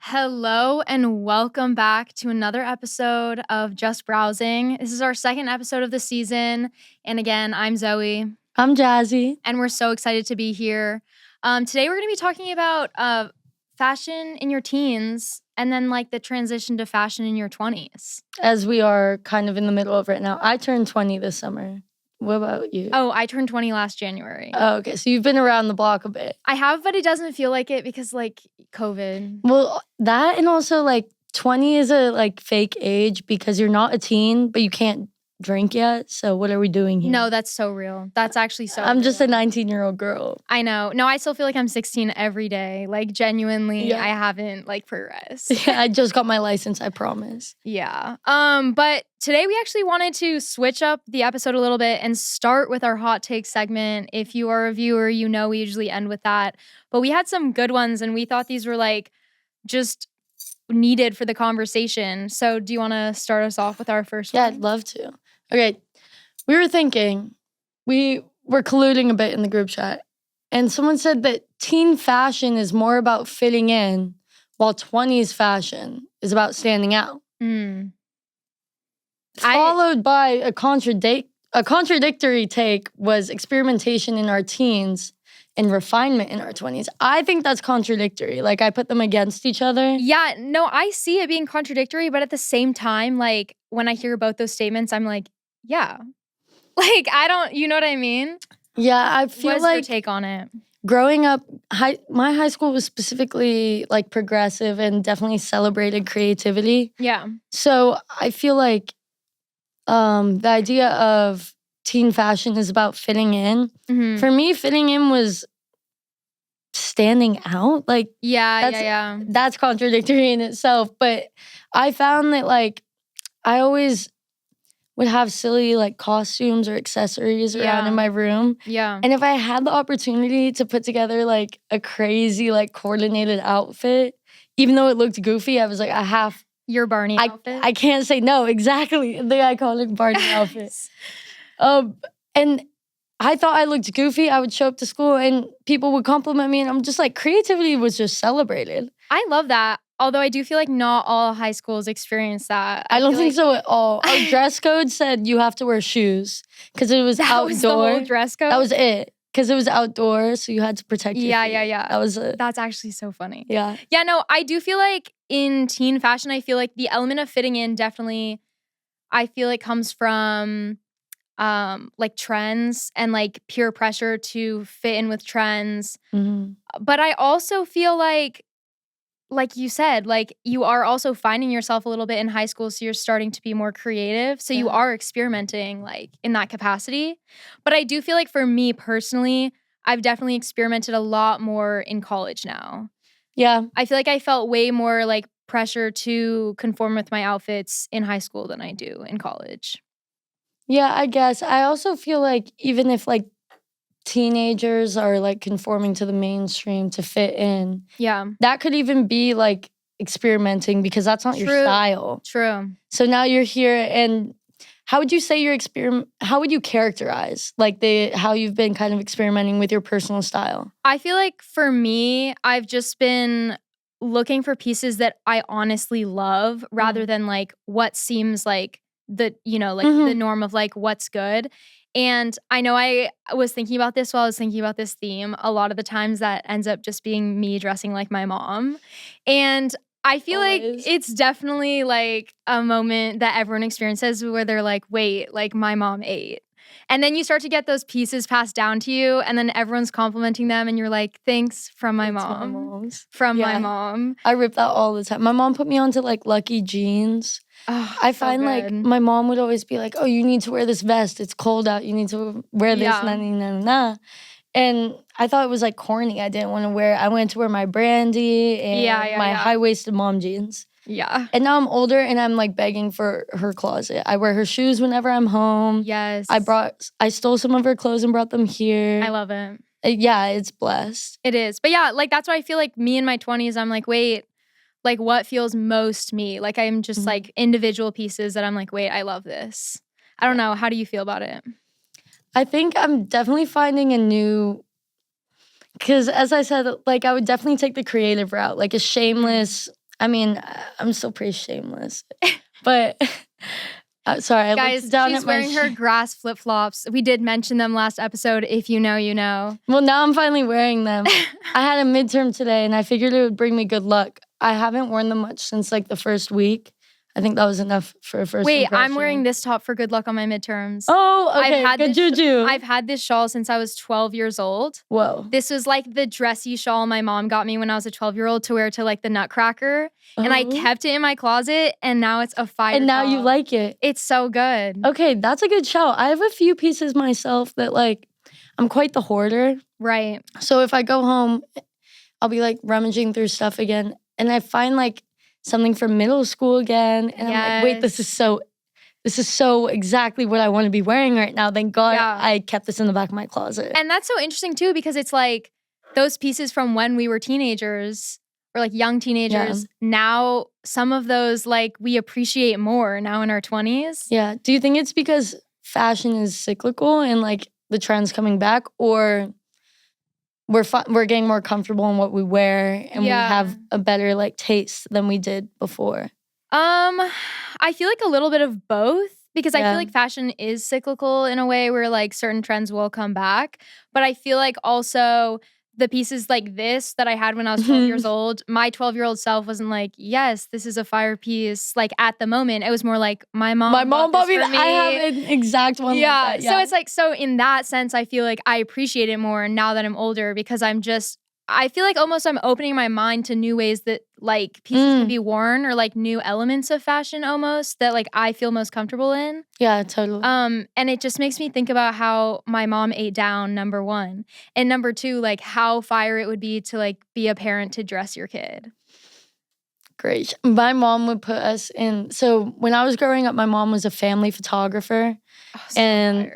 Hello and welcome back to another episode of Just Browsing. This is our second episode of the season. And again, I'm Zoe. I'm Jazzy. And we're so excited to be here. Today we're going to be talking about fashion in your teens and then like the transition to fashion in your 20s. As we are kind of in the middle of right now. I turned 20 this summer. What about you? Oh, I turned 20 last January. Oh, okay. So you've been around the block a bit. I have, but it doesn't feel like it because like COVID. Well, that and also like 20 is a like fake age because you're not a teen, but you can't drink yet. So what are we doing here? No, that's so real. That's actually so I'm real. just a 19-year-old girl. I know. No, I still feel like I'm 16 every day. Like genuinely, Yeah. I haven't like progressed. Yeah, I just got my license, I promise. Yeah. But today we actually wanted to switch up the episode a little bit and start with our hot take segment. If you are a viewer, you know we usually end with that. But we had some good ones and we thought these were like just needed for the conversation. So do you want to start us off with our first Yeah, one? I'd love to. Okay. We were thinking, we were colluding a bit in the group chat, and someone said that teen fashion is more about fitting in, while 20s fashion is about standing out. Followed by a contradictory take was experimentation in our teens and refinement in our 20s. I think that's contradictory. Like, I put them against each other. Yeah, no, I see it being contradictory, but at the same time, like when I hear both those statements, I'm like, yeah. Like, I don't, you know what I mean? Yeah, I feel What's like your take on it? growing up, my high school was specifically like progressive and definitely celebrated creativity. Yeah. So I feel like the idea of teen fashion is about fitting in. Mhm. For me, fitting in was standing out. Like, Yeah. that's contradictory in itself. But I found that like I always would have silly like costumes or accessories around in my room. Yeah. And if I had the opportunity to put together like a crazy like coordinated outfit, even though it looked goofy, I was like, Your Barney outfit? I can't say no. Exactly. The iconic Barney outfit. And I thought I looked goofy. I would show up to school and people would compliment me. And I'm just like, creativity was just celebrated. I love that. Although I do feel like not all high schools experience that. I don't feel think like so at all. Our dress code said you have to wear shoes because it was that outdoor. was the whole dress code? That was it. Because it was outdoor, so you had to protect your feet. Yeah. That was it. That's actually so funny. Yeah. Yeah, no, I do feel like in teen fashion, I feel like the element of fitting in definitely, I feel like comes from like trends and like peer pressure to fit in with trends. Mm-hmm. But I also feel like you said, like you are also finding yourself a little bit in high school, so you're starting to be more creative. So you are experimenting like in that capacity. But I do feel like for me personally, I've definitely experimented a lot more in college now. Yeah. I feel like I felt way more like pressure to conform with my outfits in high school than I do in college. Yeah, I guess. I also feel like even if like teenagers are like conforming to the mainstream to fit in, Yeah. that could even be like experimenting because that's not your style. True. So now you're here, and how would you say how would you characterize like how you've been kind of experimenting with your personal style? I feel like for me, I've just been looking for pieces that I honestly love rather than like what seems like the norm of like what's good. And I know I was thinking about this while I was thinking about this theme. A lot of the times that ends up just being me dressing like my mom. And I feel like it's definitely like a moment that everyone experiences where they're like, wait, like my mom ate. And then you start to get those pieces passed down to you, and then everyone's complimenting them, and you're like, thanks from my mom. From my mom. I rip that all the time. My mom put me onto like Lucky jeans. Oh, I find like my mom would always be like, oh, you need to wear this vest. It's cold out. You need to wear this. Nah. And I thought it was like corny. I didn't want to wear. I went to wear my Brandy and my high-waisted mom jeans. Yeah. And now I'm older and I'm like begging for her closet. I wear her shoes whenever I'm home. Yes. I stole some of her clothes and brought them here. I love it. Yeah, it's blessed. It is. But yeah, like that's why I feel like me in my 20s, I'm like, wait, like what feels most me? Like I'm just like individual pieces that I'm like, wait, I love this. I don't know. How do you feel about it? I think I'm definitely finding a new, because as I said, like I would definitely take the creative route, like a shameless I mean, I'm still pretty shameless. But, sorry, I guys, looked down she's at my wearing her grass flip-flops. We did mention them last episode. If you know, you know. Well, now I'm finally wearing them. I had a midterm today, and I figured it would bring me good luck. I haven't worn them much since, like, the first week. I think that was enough for a first impression. I'm wearing this top for good luck on my midterms. Oh, okay. Good juju. I've had this shawl since I was 12 years old. Whoa. This was like the dressy shawl my mom got me when I was a 12-year-old to wear to like the Nutcracker. And I kept it in my closet, and now it's a fire And now top. you like it. It's so good. Okay, that's a good shawl. I have a few pieces myself that, like, I'm quite the hoarder. Right. So if I go home, I'll be, like, rummaging through stuff again. And I find, like, something from middle school again. And I'm like, wait, this is so exactly what I want to be wearing right now. Thank God I kept this in the back of my closet. And that's so interesting too, because it's like those pieces from when we were teenagers or like young teenagers, now some of those like we appreciate more now in our 20s. Yeah. Do you think it's because fashion is cyclical and like the trend's coming back, or we're getting more comfortable in what we wear and we have a better like taste than we did before? I feel like a little bit of both, because I feel like fashion is cyclical in a way where like certain trends will come back. But I feel like also the pieces like this that I had when I was 12 years old, my 12-year-old self wasn't like, yes, this is a fire piece. Like at the moment, it was more like my mom bought me. I have an exact one like that. So it's like, so in that sense, I feel like I appreciate it more now that I'm older, because I feel like almost I'm opening my mind to new ways that like pieces can be worn, or like new elements of fashion almost that like I feel most comfortable in. Yeah, totally. And it just makes me think about how my mom ate down, number one. And number two, like how fire it would be to like be a parent to dress your kid. Great. My mom would put us in. So when I was growing up, my mom was a family photographer. And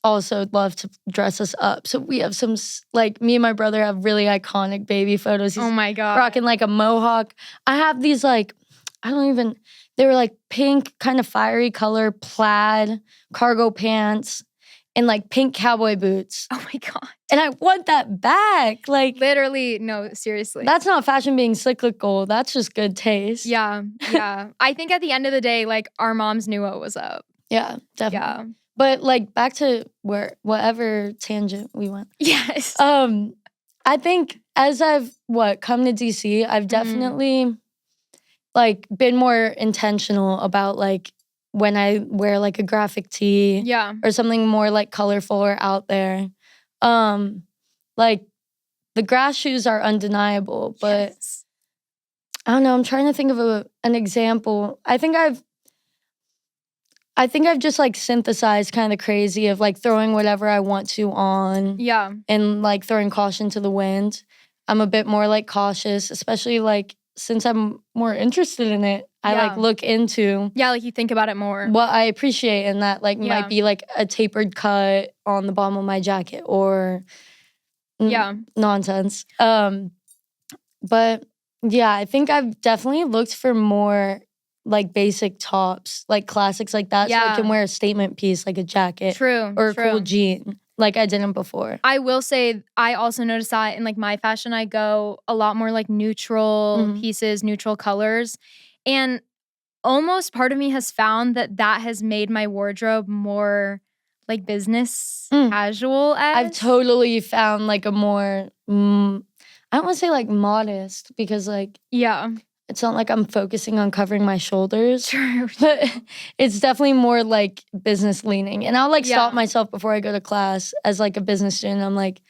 also loved to dress us up. So we have some, like, me and my brother have really iconic baby photos. He's oh my God. rocking like a mohawk. I have these like, they were like pink, kind of fiery color plaid cargo pants and like pink cowboy boots. Oh my God. And I want that back. Like, literally, no, seriously. That's not fashion being cyclical. That's just good taste. Yeah. I think at the end of the day, like our moms knew what was up. Yeah, definitely. Yeah. But like back to whatever tangent we went. Yes. I think as I've come to DC, I've definitely like been more intentional about like when I wear like a graphic tee or something more like colorful or out there. Like the grass shoes are undeniable, but I don't know, I'm trying to think of an example. I think I've just like synthesized kind of crazy of like throwing whatever I want to on. Yeah. And like throwing caution to the wind. I'm a bit more like cautious, especially like since I'm more interested in it. I like look into. Yeah, like you think about it more. What I appreciate, and that like might be like a tapered cut on the bottom of my jacket or nonsense. But yeah, I think I've definitely looked for more like basic tops, like classics like that, so I can wear a statement piece like a jacket or a cool jean like I didn't before. I will say I also noticed that in like my fashion, I go a lot more like neutral pieces, neutral colors. And almost part of me has found that has made my wardrobe more like business casual. I've totally found like a more, I don't want to say like modest, because like, it's not like I'm focusing on covering my shoulders. True. But it's definitely more like business leaning. And I'll like stop myself before I go to class as like a business student. I'm like,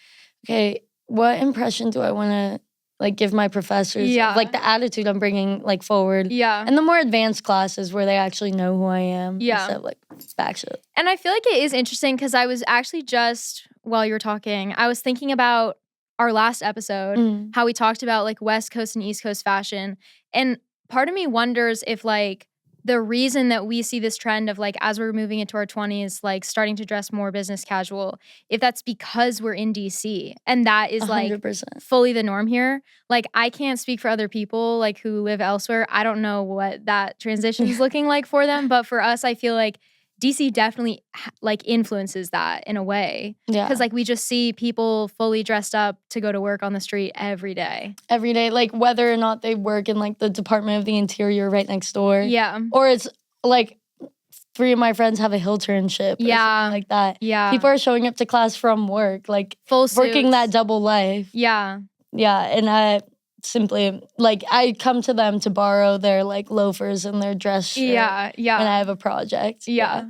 okay, what impression do I want to like give my professors? Like the attitude I'm bringing like forward. Yeah. And the more advanced classes where they actually know who I am. Instead of like back shit. And I feel like it is interesting because I was actually just, while you were talking, I was thinking about our last episode, how we talked about like West Coast and East Coast fashion. And part of me wonders if like the reason that we see this trend of like as we're moving into our 20s, like starting to dress more business casual, if that's because we're in DC and that is like 100%. fully the norm here. Like I can't speak for other people like who live elsewhere. I don't know what that transition is looking like for them. But for us, I feel like DC definitely like influences that in a way. Yeah. Because like we just see people fully dressed up to go to work on the street every day. Every day, like whether or not they work in like the Department of the Interior right next door. Yeah. Or it's like 3 of my friends have a Hilternship or something like that. Yeah. People are showing up to class from work, like full working suits. that double life. Yeah. Yeah, and I simply, like, I come to them to borrow their, like, loafers and their dress shirt when I have a project. Yeah.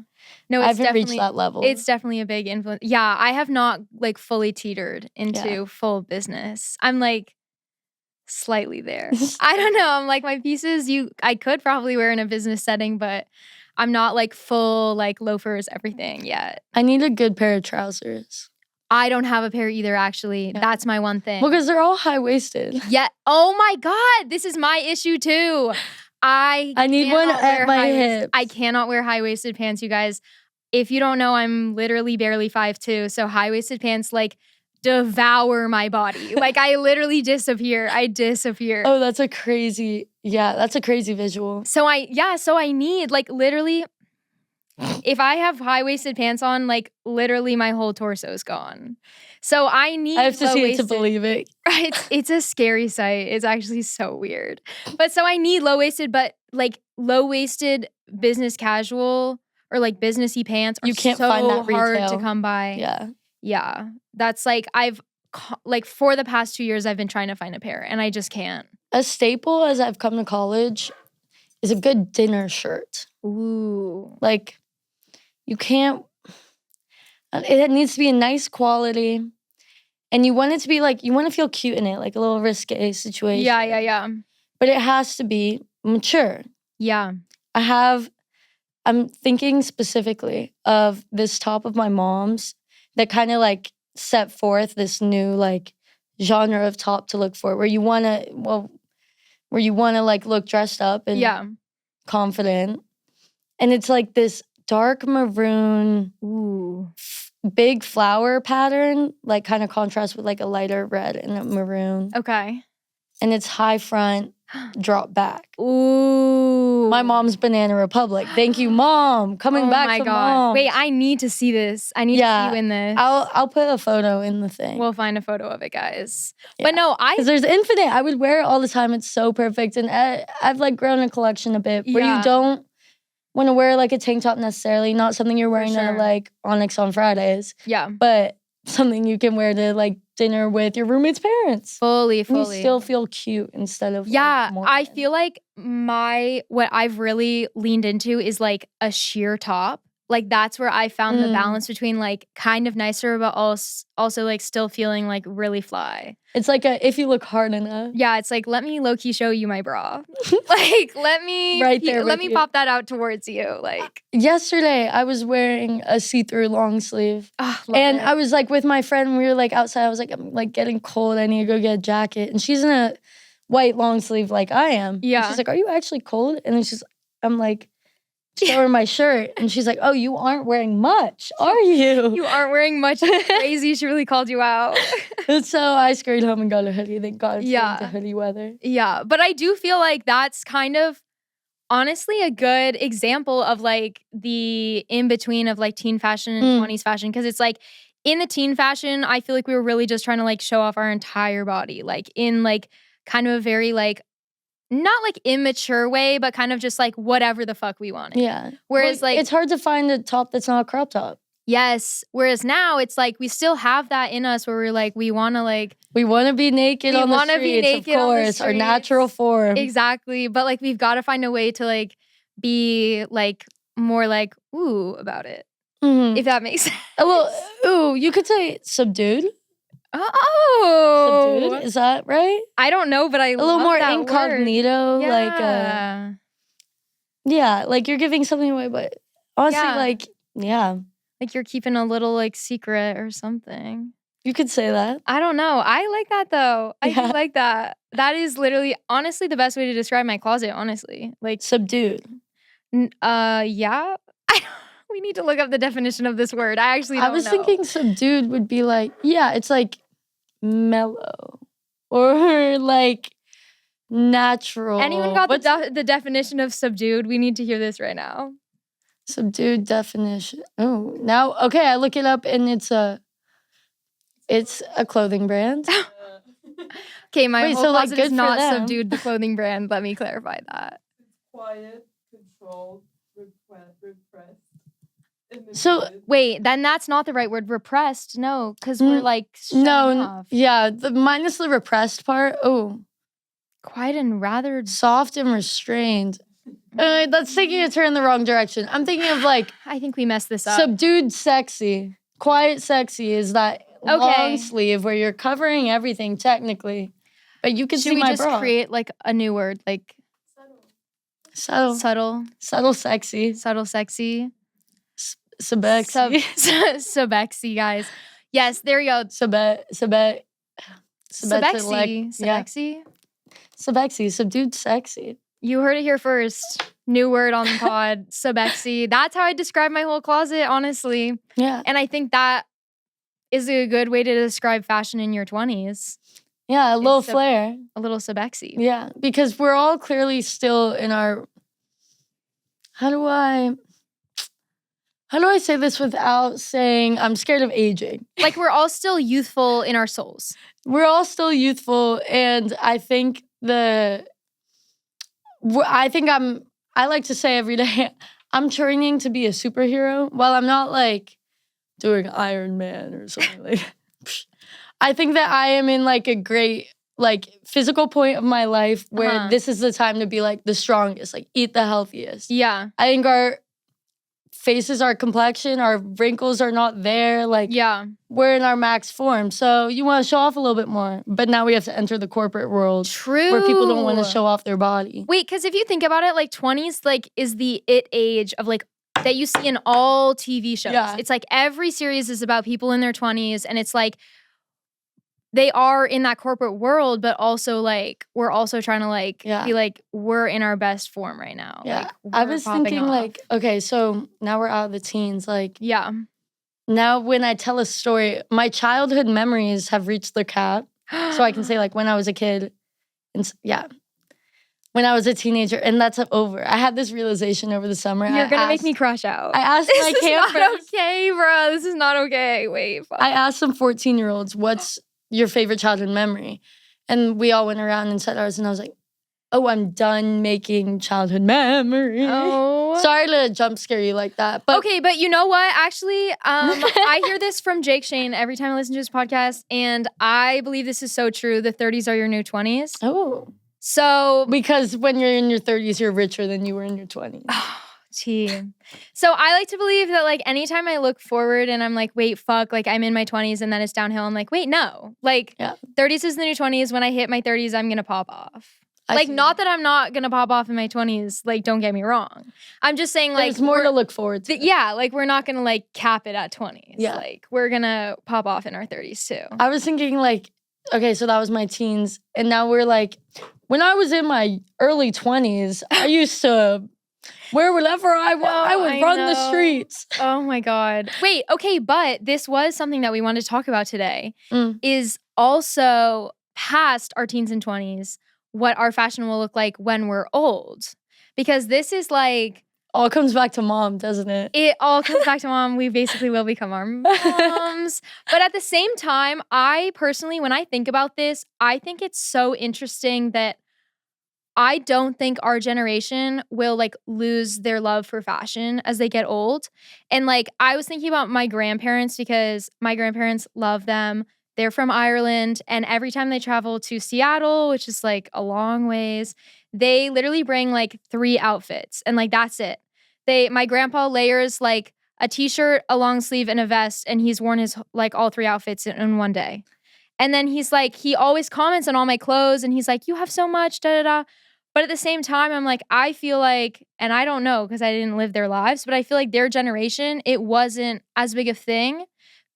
No, it's I haven't reached definitely that level. It's definitely a big influence. Yeah, I have not like fully teetered into full business. I'm like slightly there. I don't know. I'm like my pieces I could probably wear in a business setting, but I'm not like full like loafers everything yet. I need a good pair of trousers. I don't have a pair either, actually. Yeah. That's my one thing. Well, because they're all high-waisted. Yeah. Oh my God. This is my issue too. I need one at my hips. I cannot wear high-waisted pants, you guys. If you don't know, I'm literally barely 5'2", so high-waisted pants like devour my body. Like I literally disappear. I disappear. Oh, that's a crazy visual. So I need like literally, if I have high-waisted pants on, like literally my whole torso is gone. So I have to see it to believe it. It's a scary sight. It's actually so weird. But so I need low-waisted, but like low-waisted business casual or like businessy pants are you can't find that hard retail. to come by. Yeah. Yeah. That's like for the past 2 years I've been trying to find a pair and I just can't. A staple as I've come to college is a good dinner shirt. Ooh. Like you can't, it needs to be a nice quality and you want it to be like, you want to feel cute in it, like a little risque situation. Yeah. But it has to be mature. Yeah. I'm thinking specifically of this top of my mom's that kind of like set forth this new like genre of top to look for where you want to like look dressed up and confident. And it's like this dark maroon, big flower pattern, like kind of contrasts with like a lighter red and a maroon. Okay. And it's high front, drop back. Ooh. My mom's Banana Republic. Thank you, Mom. Coming back to Mom. Wait, I need to see this. I need to see you in this. I'll put a photo in the thing. We'll find a photo of it, guys. Yeah. But no, because there's infinite. I would wear it all the time. It's so perfect. And I've like grown a collection a bit where you don't want to wear like a tank top necessarily. Not something you're wearing to like Onyx on Fridays. Yeah. But something you can wear to like dinner with your roommate's parents. Fully. And you still feel cute instead of I feel like what I've really leaned into is like a sheer top. Like that's where I found the balance between like kind of nicer but also like still feeling like really fly. It's like if you look hard enough. Yeah, it's like let me low-key show you my bra. Like let me let me pop that out towards you. Like yesterday I was wearing a see-through long sleeve. And I was like with my friend, we were like outside. I was like, I'm like getting cold. I need to go get a jacket. And she's in a white long sleeve like I am. Yeah. And she's like, are you actually cold? And then I'm like, show her my shirt. And she's like, oh, you aren't wearing much, are you? You aren't wearing much. Crazy. She really called you out. And so I scurried home and got a hoodie. Thank God it's into hoodie weather. Yeah. But I do feel like that's kind of honestly a good example of like the in-between of like teen fashion and 20s fashion. Because it's like in the teen fashion, I feel like we were really just trying to like show off our entire body. Like in like kind of a very like not like immature way, but kind of just like whatever the fuck we wanted. Yeah. Whereas like it's hard to find a top that's not a crop top. Yes. Whereas now it's like we still have that in us where we're like we want to be naked on the streets, of course, our natural form. Exactly. But like we've got to find a way to like be like more like ooh about it. Mm-hmm. If that makes sense. Well, ooh, you could say subdued. Oh, subdued, is that right? I don't know, but I love a little more that incognito, word. Like you're giving something away, but honestly, like you're keeping a little like secret or something. You could say that. I don't know. I like that though. I do like that. That is literally, honestly, the best way to describe my closet. Honestly, like subdued. Yeah. We need to look up the definition of this word. I actually don't know. I was thinking subdued would be like, it's like mellow or like natural. Anyone got the definition of subdued? We need to hear this right now. Subdued definition. Oh, now, okay, I look it up and it's a clothing brand. Okay, my whole closet is not subdued the clothing brand. Let me clarify that. It's quiet, controlled, repressed. So wait, then that's not the right word. Repressed, no, because we're like off. Yeah, minus the repressed part. Oh, quiet and rather soft and restrained. That's taking a turn in the wrong direction. I'm thinking of like I think we messed this up. Subdued sexy. Quiet sexy is that long sleeve where you're covering everything technically, but you can see my bra. Should we just create like a new word, like subtle sexy, subtle sexy, subexy, subexy, guys. Yes, there you go. Subexy, subdued sexy. You heard it here first. New word on the pod, subexy. That's how I describe my whole closet, honestly. Yeah. And I think that is a good way to describe fashion in your 20s. Yeah, a little flair. A little subexy. Yeah, because we're all clearly still in our... How do I say this without saying I'm scared of aging? Like we're all still youthful in our souls. We're all still youthful, and I think I like to say every day, I'm training to be a superhero. While I'm not like doing Iron Man or something like that. I think that I am in like a great like physical point of my life where this is the time to be like the strongest, like eat the healthiest. Yeah. I think our faces, our complexion, our wrinkles are not there. Like, we're in our max form. So you want to show off a little bit more. But now we have to enter the corporate world. True. Where people don't want to show off their body. Wait, because if you think about it, like 20s like is the it age of like that you see in all TV shows. Yeah. It's like every series is about people in their 20s, and it's like they are in that corporate world, but also like we're also trying to like be like we're in our best form right now. Yeah. Like, I was thinking like, okay, so now we're out of the teens. Like, yeah. Now when I tell a story, my childhood memories have reached their cap. So I can say like when I was a kid, and when I was a teenager, and that's over. I had this realization over the summer. You're gonna make me crash out. I asked my campers. This is not okay, bro. This is not okay. Wait. Fuck. I asked some 14-year-olds, what's your favorite childhood memory? And we all went around and said ours, and I was like, oh, I'm done making childhood memories. Oh. Sorry to jump scare you like that. But okay, but you know what? Actually, I hear this from Jake Shane every time I listen to his podcast, and I believe this is so true. The 30s are your new 20s. Oh. So because when you're in your 30s, you're richer than you were in your 20s. So I like to believe that like anytime I look forward and I'm like, wait, fuck, like I'm in my 20s and then it's downhill. I'm like, wait, no. Like 30s is the new 20s. When I hit my 30s, I'm going to pop off. Not that I'm not going to pop off in my 20s. Like, don't get me wrong. I'm just saying like. There's more to look forward to. Like we're not going to like cap it at 20s. Yeah. Like we're going to pop off in our 30s too. I was thinking like, okay, so that was my teens. And now we're like, when I was in my early 20s, I used to... wherever I was, I would run the streets. Oh my God. Wait, okay, but this was something that we wanted to talk about today, is also past our teens and 20s, what our fashion will look like when we're old. Because this is like... all comes back to mom, doesn't it? It all comes back to mom. We basically will become our moms. But at the same time, I personally, when I think about this, I think it's so interesting that I don't think our generation will like lose their love for fashion as they get old. And like I was thinking about my grandparents because my grandparents love them. They're from Ireland, and every time they travel to Seattle, which is like a long ways, they literally bring like 3 outfits, and like that's it. My grandpa layers like a t-shirt, a long sleeve, and a vest, and he's worn his like all 3 outfits in one day. And then he's like, he always comments on all my clothes, and he's like, you have so much, da da da. But at the same time, I'm like, I feel like, and I don't know because I didn't live their lives, but I feel like their generation, it wasn't as big a thing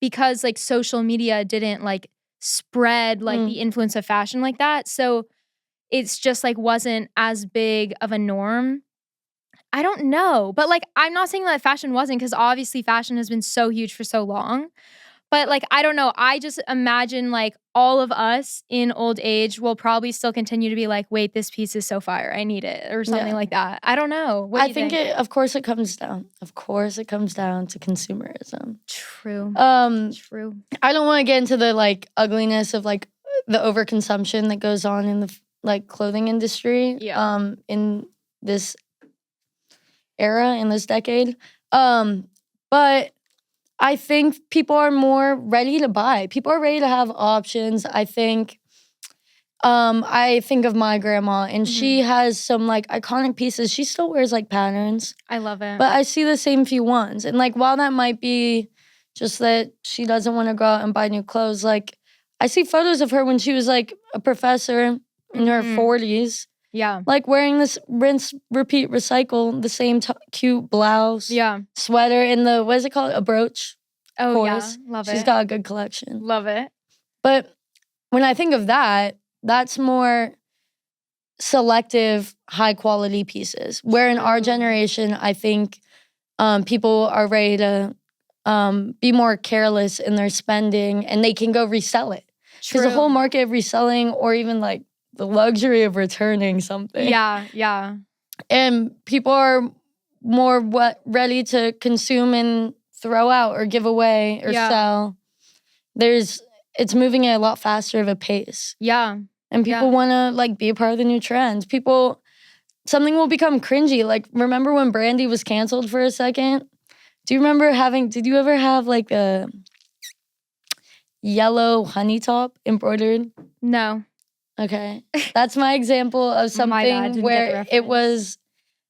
because like social media didn't like spread like the influence of fashion like that. So it's just like wasn't as big of a norm. I don't know. But like, I'm not saying that fashion wasn't, because obviously fashion has been so huge for so long. But like, I don't know. I just imagine like all of us in old age will probably still continue to be like, wait, this piece is so fire. I need it or something like that. I don't know. What do you think? Of course it comes down to consumerism. True. True. I don't want to get into the like ugliness of like the overconsumption that goes on in the like clothing industry. Yeah. In this era, in this decade. But I think people are more ready to buy. People are ready to have options. I think of my grandma and she has some like iconic pieces. She still wears like patterns. I love it. But I see the same few ones. And like while that might be just that she doesn't want to go out and buy new clothes, like I see photos of her when she was like a professor in her 40s. Yeah. Like wearing this rinse, repeat, recycle, the same cute blouse, sweater, and the, what is it called? A brooch. Oh, course. yeah. Love it. She's got a good collection. Love it. But when I think of that, that's more selective, high quality pieces. Where in our generation, I think people are ready to be more careless in their spending and they can go resell it. Because the whole market of reselling or even like the luxury of returning something. Yeah. And people are more ready to consume and throw out or give away or sell. It's moving at a lot faster of a pace. Yeah. And people want to like be a part of the new trends. Something will become cringy. Like, remember when Brandy was canceled for a second? Did you ever have like a yellow honey top embroidered? No. Okay. That's my example of something where it was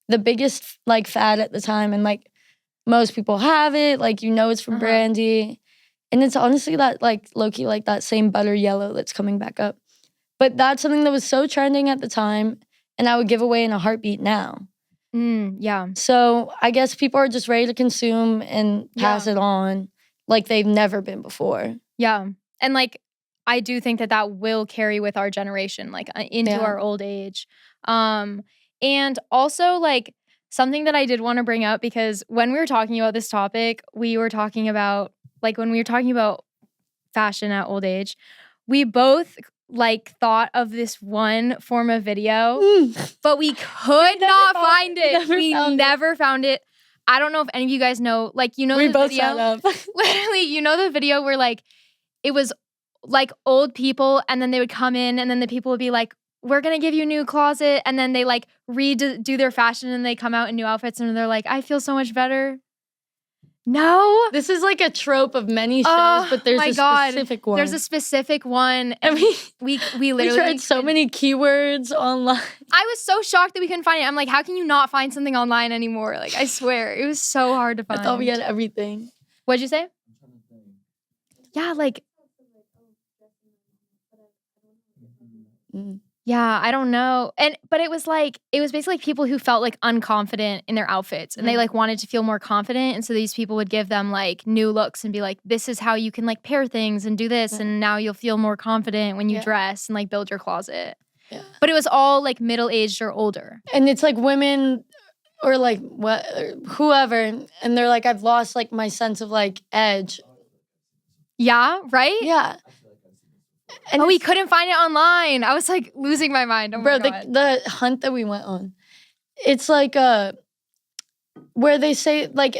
the biggest like fad at the time and like most people have it, like it's from Brandy. And it's honestly that like low-key like that same butter yellow that's coming back up. But that's something that was so trending at the time and I would give away in a heartbeat now. Yeah. So I guess people are just ready to consume and pass it on like they've never been before. Yeah. And like I do think that will carry with our generation, like into our old age. And also like something that I did want to bring up, because when we were talking about this topic, we were talking about fashion at old age, we both like thought of this one form of video, but we could not find it. We never found it. I don't know if any of you guys know, like, the video. Literally, the video where like it was like old people and then they would come in and then the people would be like, we're going to give you a new closet. And then they like do their fashion and they come out in new outfits and they're like, I feel so much better. No. This is like a trope of many shows, but there's a specific one. There's a specific one. And we literally tried so many keywords online. I was so shocked that we couldn't find it. I'm like, how can you not find something online anymore? Like, I swear, it was so hard to find. I thought we had everything. What'd you say? Yeah, like. Yeah, I don't know. But it was basically people who felt like unconfident in their outfits and they like wanted to feel more confident. And so these people would give them like new looks and be like, this is how you can like pair things and do this. And now you'll feel more confident when you dress and like build your closet. Yeah. But it was all like middle-aged or older. And it's like women or like whoever. And they're like, I've lost like my sense of like edge. Yeah, right? Yeah. And we couldn't find it online. I was like losing my mind. Oh my God. The hunt that we went on, it's like where they say like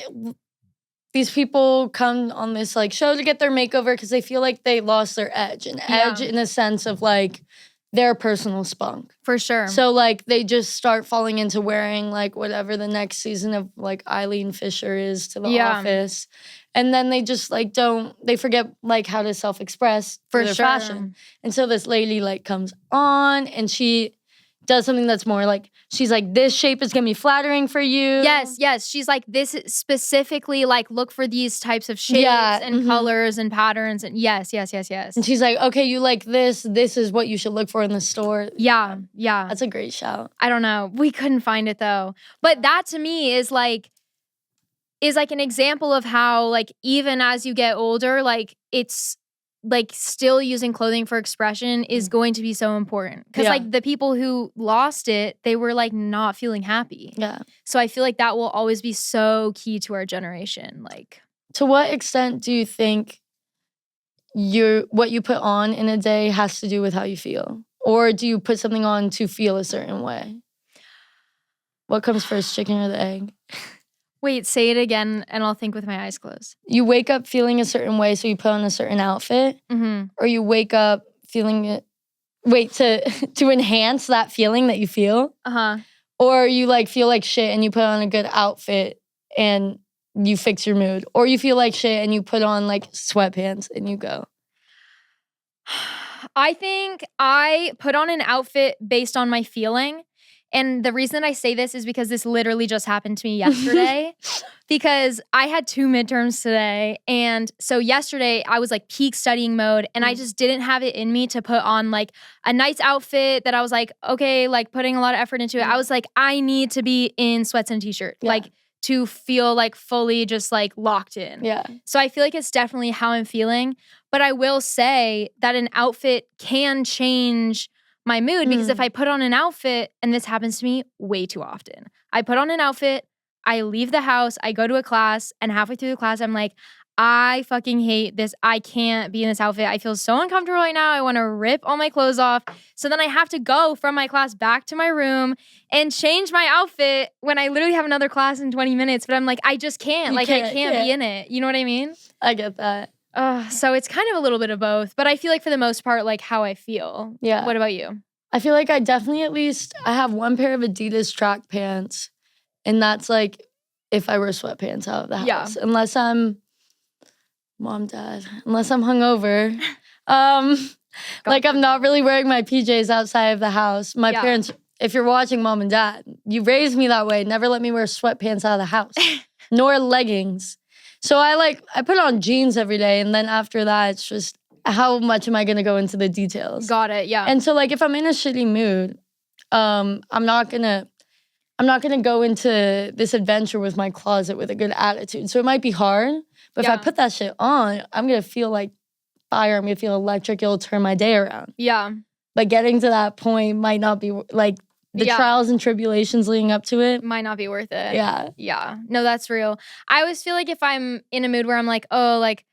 these people come on this like show to get their makeover because they feel like they lost their edge. And edge in a sense of like their personal spunk. For sure. So like they just start falling into wearing like whatever the next season of like Eileen Fisher is to The Office. And then they just like they forget like how to self-express for their fashion. And so this lady like comes on and she does something that's more like, she's like, this shape is gonna be flattering for you. Yes. She's like, this specifically like look for these types of shapes and colors and patterns. And yes. And she's like, okay, you like this is what you should look for in the store. Yeah. That's a great shout. I don't know. We couldn't find it though. But that to me is like an example of how like even as you get older, like it's like still using clothing for expression is going to be so important. Because like the people who lost it, they were like not feeling happy. Yeah. So I feel like that will always be so key to our generation. Like, to what extent do you think what you put on in a day has to do with how you feel? Or do you put something on to feel a certain way? What comes first, chicken or the egg? Wait, say it again and I'll think with my eyes closed. You wake up feeling a certain way, so you put on a certain outfit? Or you wake up feeling it, to enhance that feeling that you feel? Or you like feel like shit and you put on a good outfit and you fix your mood? Or you feel like shit and you put on like sweatpants and you go? I think I put on an outfit based on my feeling. And the reason I say this is because this literally just happened to me yesterday. Because I had 2 midterms today. And so yesterday I was like peak studying mode and I just didn't have it in me to put on like a nice outfit that I was like, okay, like putting a lot of effort into it. I was like, I need to be in sweats and t-shirt. Like to feel like fully just like locked in. So I feel like it's definitely how I'm feeling. But I will say that an outfit can change my mood because if I put on an outfit, and this happens to me way too often, I put on an outfit, I leave the house, I go to a class, and halfway through the class, I'm like, I fucking hate this. I can't be in this outfit. I feel so uncomfortable right now. I want to rip all my clothes off. So then I have to go from my class back to my room and change my outfit when I literally have another class in 20 minutes. But I'm like, I just can't. I can't be in it. You know what I mean? I get that. So it's kind of a little bit of both. But I feel like for the most part, like how I feel. Yeah. What about you? I feel like I definitely I have one pair of Adidas track pants. And that's like if I wear sweatpants out of the house. Unless I'm unless I'm hungover. Like I'm not really wearing my PJs outside of the house. My parents, if you're watching, Mom and Dad, you raised me that way. Never let me wear sweatpants out of the house. Nor leggings. So I put on jeans every day, and then after that, it's just how much am I gonna go into the details? Got it, yeah. And so like if I'm in a shitty mood, I'm not gonna go into this adventure with my closet with a good attitude. So it might be hard, but if I put that shit on, I'm gonna feel like fire. I'm gonna feel electric. It'll turn my day around. Yeah. But getting to that point might not be like. The trials and tribulations leading up to it might not be worth it. Yeah. No, that's real. I always feel like if I'm in a mood where I'm like, oh, like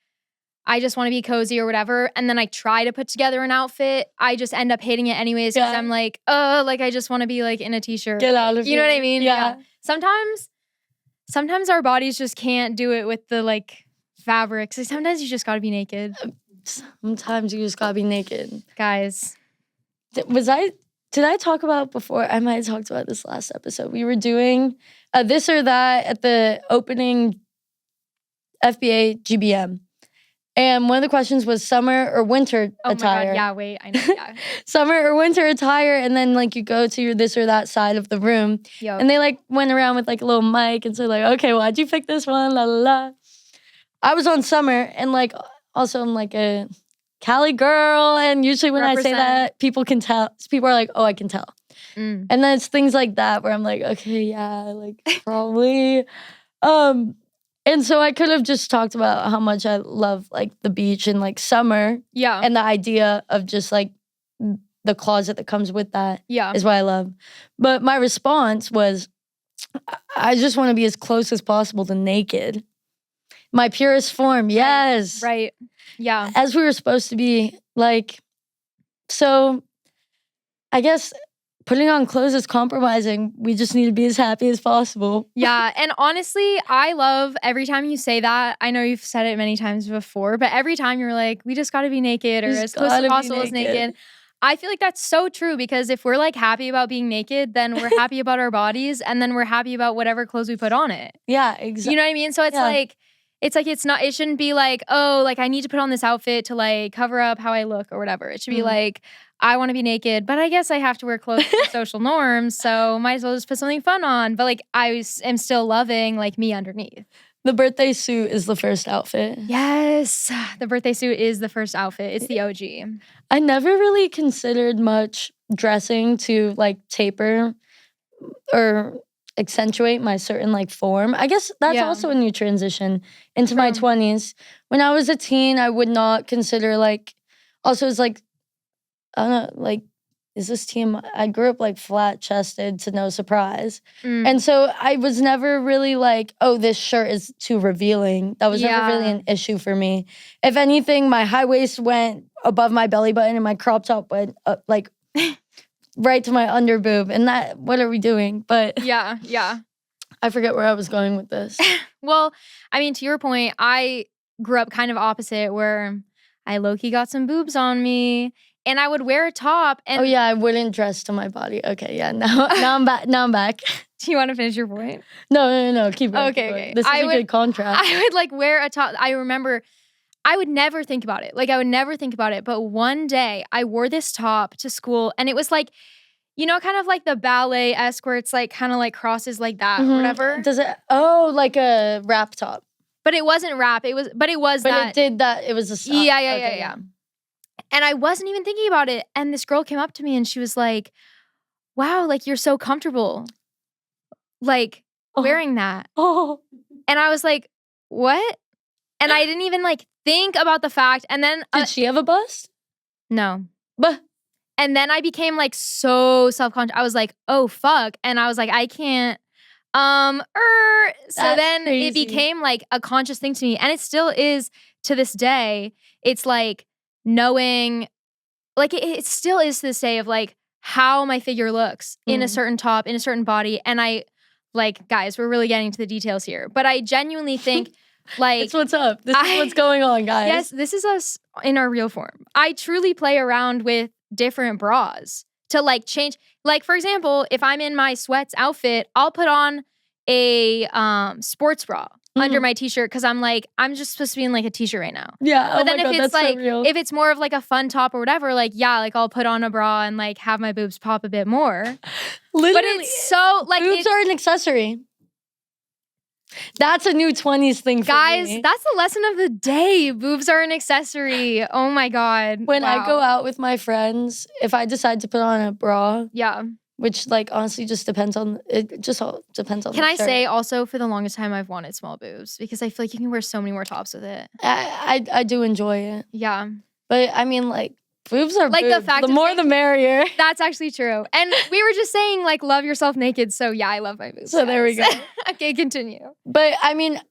I just want to be cozy or whatever, and then I try to put together an outfit, I just end up hating it anyways because I'm like, oh, like I just want to be like in a t-shirt. Get out of here. You know what I mean? Yeah. Sometimes our bodies just can't do it with the like fabrics. Sometimes you just gotta be naked. Sometimes you just gotta be naked. Guys. Did I talk about before? I might have talked about this last episode. We were doing this or that at the opening FBA GBM. And one of the questions was summer or winter attire. Oh my God, yeah, wait, I know, yeah. Summer or winter attire, and then like you go to your this or that side of the room. Yep. And they like went around with like a little mic and so like, okay, why'd you pick this one? La la la. I was on summer, and like also I'm like a Cali girl, and usually when I say that, people can tell. People are like, oh, I can tell. And then it's things like that where I'm like, okay, yeah, like probably. And so I could have just talked about how much I love like the beach and like summer. Yeah. And the idea of just like the closet that comes with that is what I love. But my response was, I just want to be as close as possible to naked. My purest form, yes. Right. Yeah. As we were supposed to be, like, so I guess putting on clothes is compromising. We just need to be as happy as possible. Yeah, and honestly, I love every time you say that. I know you've said it many times before, but every time you're like, we just gotta be naked or as close as possible as naked. I feel like that's so true because if we're like happy about being naked, then we're happy about our bodies and then we're happy about whatever clothes we put on it. Yeah, exactly. You know what I mean? So it shouldn't be like, oh, like I need to put on this outfit to like cover up how I look or whatever. It should be like, I want to be naked, but I guess I have to wear clothes for social norms, so might as well just put something fun on. But like I am still loving like me underneath. The birthday suit is the first outfit. Yes, the birthday suit is the first outfit. It's the OG. I never really considered much dressing to like taper or accentuate my certain like form. I guess that's also a new transition into my 20s. When I was a teen, I would not consider like, also it's like, I don't know, like is this TMI? I grew up like flat chested to no surprise. And so I was never really like, oh, this shirt is too revealing. That was never really an issue for me. If anything, my high waist went above my belly button and my crop top went up, like right to my under boob. And that, what are we doing? But yeah. I forget where I was going with this. Well, I mean, to your point, I grew up kind of opposite where I low-key got some boobs on me and I would wear a top. And oh yeah, I wouldn't dress to my body. Okay, yeah, now I'm back. Do you want to finish your point? No, keep going. Okay. This is a good contrast. I would like wear a top. I remember I would never think about it. Like I would never think about it. But one day I wore this top to school and it was like, you know, kind of like the ballet-esque where it's like kind of like crosses like that or whatever. Does it? Oh, like a wrap top. But it wasn't wrap. It was But that. it did that. It was a stop. Yeah. And I wasn't even thinking about it. And this girl came up to me and she was like, wow, like you're so comfortable. Like wearing that. Oh. And I was like, what? And I didn't even like think about the fact. And then Did she have a bust? No. But and then I became like so self-conscious. I was like, oh fuck. And I was like, I can't. So then crazy. It became like a conscious thing to me. And it still is to this day. It's like knowing, like it still is to this day of like how my figure looks in a certain top, in a certain body. And I like, guys, we're really getting into the details here. But I genuinely think like. It's what's up. This is what's going on, guys. Yes, this is us in our real form. I truly play around with different bras to like change. Like, for example, if I'm in my sweats outfit, I'll put on a sports bra under my t-shirt because I'm like, I'm just supposed to be in like a t-shirt right now. Yeah. But then if it's like, so if it's more of like a fun top or whatever, like, yeah, like I'll put on a bra and like have my boobs pop a bit more. Literally, but it's so like boobs are an accessory. That's a new 20s thing for guys, me. that's the lesson of the day. Boobs are an accessory. Oh my God. When I go out with my friends, if I decide to put on a bra, which like honestly just depends on it. Just all depends on. Can I say also for the longest time I've wanted small boobs because I feel like you can wear so many more tops with it. I do enjoy it. Yeah, but I mean like boobs are like boobs. The fact the more the merrier. That's actually true. And we were just saying like love yourself naked. So yeah, I love my boobs. So there we go. Okay, continue. But I mean,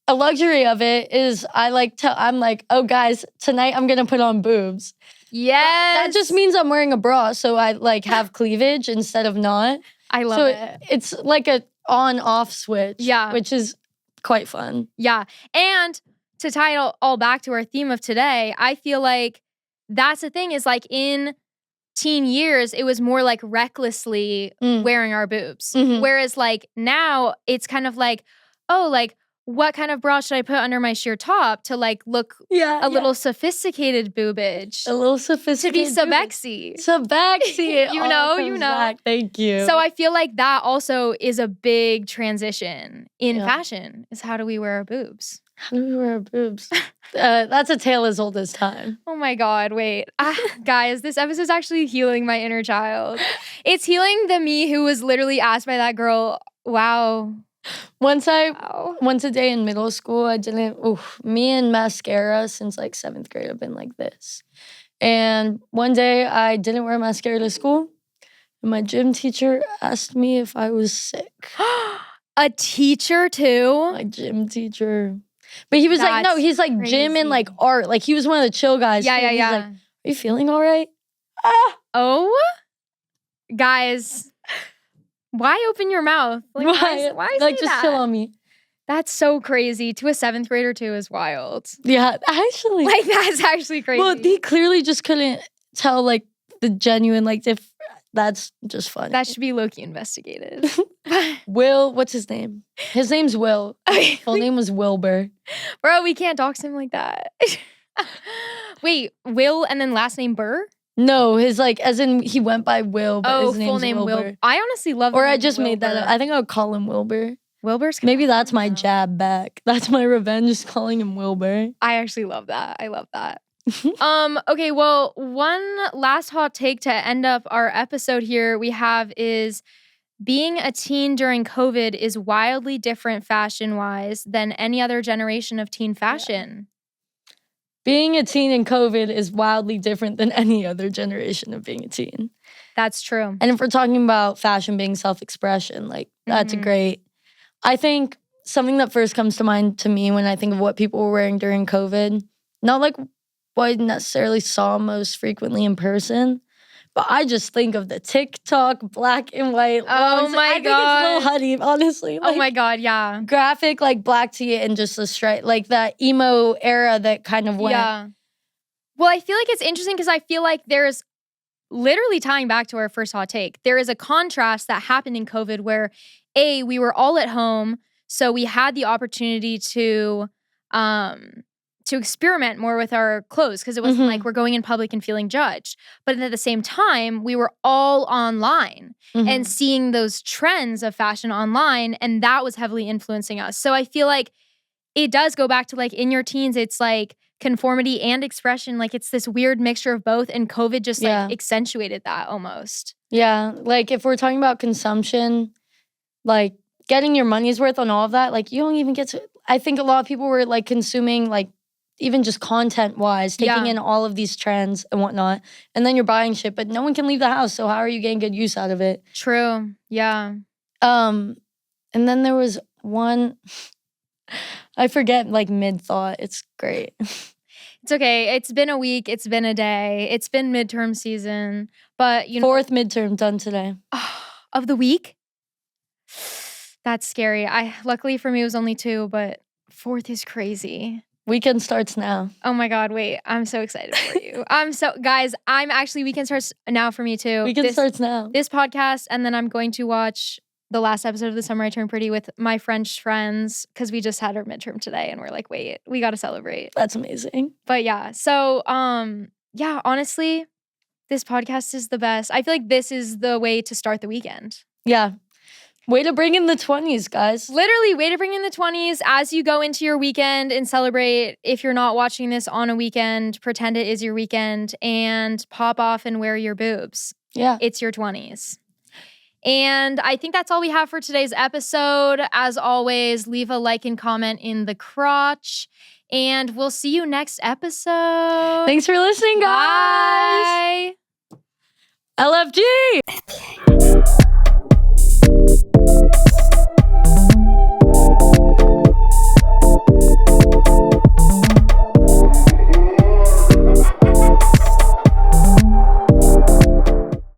a luxury of it is I'm like, oh guys, tonight I'm gonna put on boobs. Yes. That just means I'm wearing a bra, so I like have cleavage instead of not. I love it. It's like a on-off switch. Yeah. Which is quite fun. Yeah. And to tie it all back to our theme of today, I feel like that's the thing is like in teen years, it was more like recklessly wearing our boobs. Whereas like now it's kind of like, oh, like what kind of bra should I put under my sheer top to like look a little sophisticated boobage? A little sophisticated. To be subexy. Subexy. you know. Back. Thank you. So I feel like that also is a big transition in fashion is how do we wear our boobs? How do we wear our boobs? That's a tale as old as time. Oh my God, wait. Guys, this episode's actually healing my inner child. It's healing the me who was literally asked by that girl, wow. Once a day in middle school, me and mascara since like 7th grade have been like this. And one day I didn't wear mascara to school. And my gym teacher asked me if I was sick. A teacher too? My gym teacher. But he was like, no, he's like crazy. Gym and like art. Like he was one of the chill guys. Yeah. He's like, are you feeling all right? Oh? Guys, why open your mouth? Like, why like say just that? chill on me. That's so crazy. To a 7th grader too is wild. Yeah, actually. Like that's actually crazy. Well, he clearly just couldn't tell like the genuine, like if that's just funny. That should be low-key investigated. Will, what's his name? His name's Will. His full name was Wilbur. Bro, we can't dox him like that. Wait, Will and then last name Burr? No, his like, as in he went by Will, but his name's full name Wilbur. Will. I honestly love Or I just made that up. I think I would call him Wilbur. Wilbur's maybe that's my jab back. That's my revenge, just calling him Wilbur. I actually love that. I love that. Okay, well, one last hot take to end up our episode here we have is being a teen during COVID is wildly different fashion-wise than any other generation of teen fashion. Yeah. Being a teen in COVID is wildly different than any other generation of being a teen. That's true. And if we're talking about fashion being self-expression, like that's a great, I think something that first comes to mind to me when I think of what people were wearing during COVID, not like what I necessarily saw most frequently in person, but I just think of the TikTok black and white. Oh my God. I think it's Lil Huddy, honestly. Oh my God, yeah. Graphic, like black tee and just a stripe, like that emo era that kind of went. Yeah. Well, I feel like it's interesting because I feel like there's literally tying back to our first hot take. There is a contrast that happened in COVID where we were all at home, so we had the opportunity to experiment more with our clothes because it wasn't like we're going in public and feeling judged. But at the same time, we were all online and seeing those trends of fashion online, and that was heavily influencing us. So I feel like it does go back to like in your teens, it's like conformity and expression. Like it's this weird mixture of both, and COVID just like accentuated that almost. Yeah, like if we're talking about consumption, like getting your money's worth on all of that, like you don't even get to, I think a lot of people were like consuming like even just content-wise, taking in all of these trends and whatnot, and then you're buying shit, but no one can leave the house, so how are you getting good use out of it? True, yeah. And then there was one, I forget, like mid-thought. It's great. It's okay. It's been a week. It's been a day. It's been midterm season, but you know. 4th midterm done today. Of the week? That's scary. Luckily for me, it was only 2, but 4th is crazy. Weekend starts now. Oh my God, wait. I'm so excited for you. Guys, weekend starts now for me too. Weekend starts now. This podcast, and then I'm going to watch the last episode of The Summer I Turned Pretty with my French friends because we just had our midterm today and we're like, wait, we got to celebrate. That's amazing. But yeah, so honestly, this podcast is the best. I feel like this is the way to start the weekend. Yeah. Way to bring in the 20s, guys. Literally, way to bring in the 20s as you go into your weekend and celebrate. If you're not watching this on a weekend, pretend it is your weekend and pop off and wear your boobs. Yeah. It's your 20s. And I think that's all we have for today's episode. As always, leave a like and comment in the crotch. And we'll see you next episode. Thanks for listening, guys. Bye. LFG.